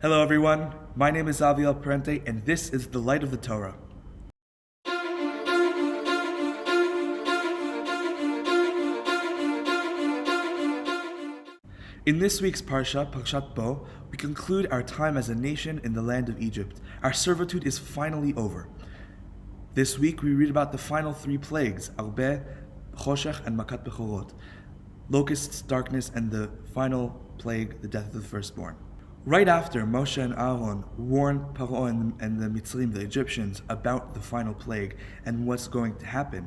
Hello everyone, my name is Aviel Parente and this is the Light of the Torah. In this week's Parsha, Parshat Bo, we conclude our time as a nation in the land of Egypt. Our servitude is finally over. This week we read about the final three plagues, Arbeh, Choshech, and Makat Bechorot, locusts, darkness, and the final plague, the death of the firstborn. Right after Moshe and Aaron warned Paro and the Mitzrim, the Egyptians, about the final plague and what's going to happen,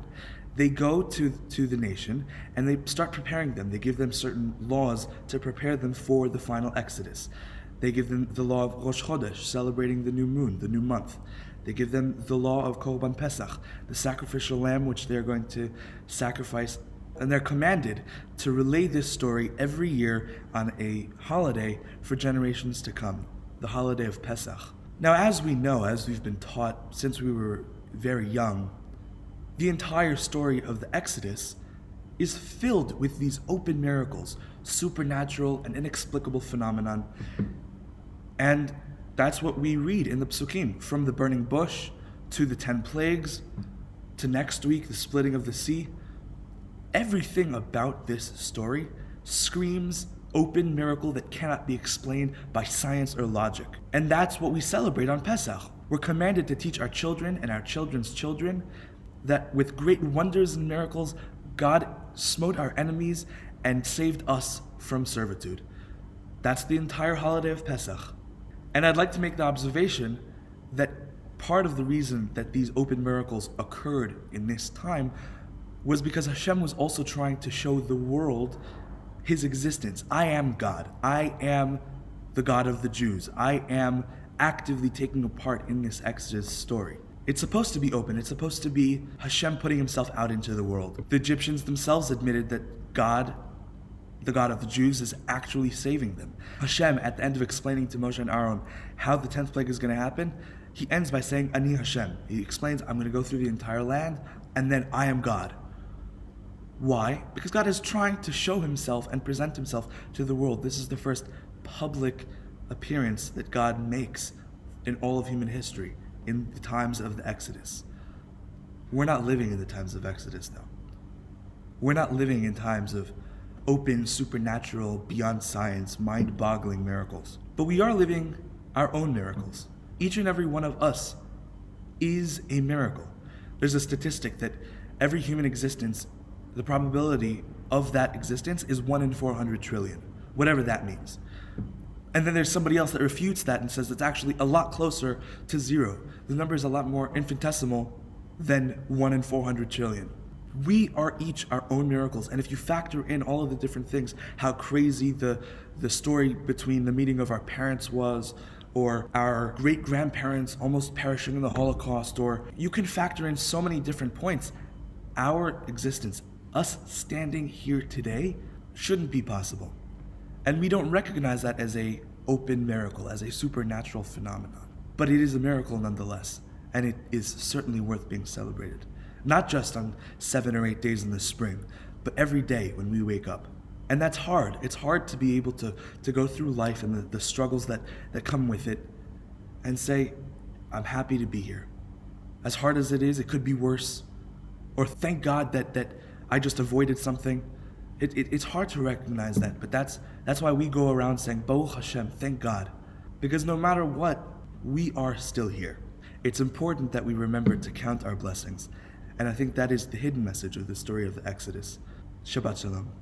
they go to the nation and they start preparing them. They give them certain laws to prepare them for the final exodus. They give them the law of Rosh Chodesh, celebrating the new moon, the new month. They give them the law of Korban Pesach, the sacrificial lamb which they're going to sacrifice. And they're commanded to relay this story every year on a holiday for generations to come, the holiday of Pesach. Now, as we know, as we've been taught since we were very young, the entire story of the Exodus is filled with these open miracles, supernatural and inexplicable phenomenon. And that's what we read in the Psukim, from the burning bush to the 10 plagues to next week, the splitting of the sea. Everything about this story screams open miracle that cannot be explained by science or logic. And that's what we celebrate on Pesach. We're commanded to teach our children and our children's children that with great wonders and miracles, God smote our enemies and saved us from servitude. That's the entire holiday of Pesach. And I'd like to make the observation that part of the reason that these open miracles occurred in this time was because Hashem was also trying to show the world His existence. I am God. I am the God of the Jews. I am actively taking a part in this Exodus story. It's supposed to be open. It's supposed to be Hashem putting Himself out into the world. The Egyptians themselves admitted that God, the God of the Jews, is actually saving them. Hashem, at the end of explaining to Moshe and Aaron how the 10th plague is going to happen, He ends by saying, Ani Hashem. He explains, I'm going to go through the entire land, and then I am God. Why? Because God is trying to show Himself and present Himself to the world. This is the first public appearance that God makes in all of human history, in the times of the Exodus. We're not living in the times of Exodus, though. We're not living in times of open, supernatural, beyond science, mind-boggling miracles. But we are living our own miracles. Each and every one of us is a miracle. There's a statistic that every human existence, the probability of that existence is 1 in 400 trillion, whatever that means. And then there's somebody else that refutes that and says it's actually a lot closer to zero. The number is a lot more infinitesimal than 1 in 400 trillion. We are each our own miracles, and if you factor in all of the different things, how crazy the story between the meeting of our parents was, or our great-grandparents almost perishing in the Holocaust, or you can factor in so many different points, our existence, us standing here today, shouldn't be possible. And we don't recognize that as a open miracle, as a supernatural phenomenon. But it is a miracle nonetheless, and it is certainly worth being celebrated. Not just on 7 or 8 days in the spring, but every day when we wake up. And that's hard. It's hard to be able to go through life and the struggles that come with it and say, I'm happy to be here. As hard as it is, it could be worse. Or thank God that I just avoided something. It's hard to recognize that, but that's why we go around saying, Baruch Hashem, thank God. Because no matter what, we are still here. It's important that we remember to count our blessings. And I think that is the hidden message of the story of the Exodus. Shabbat Shalom.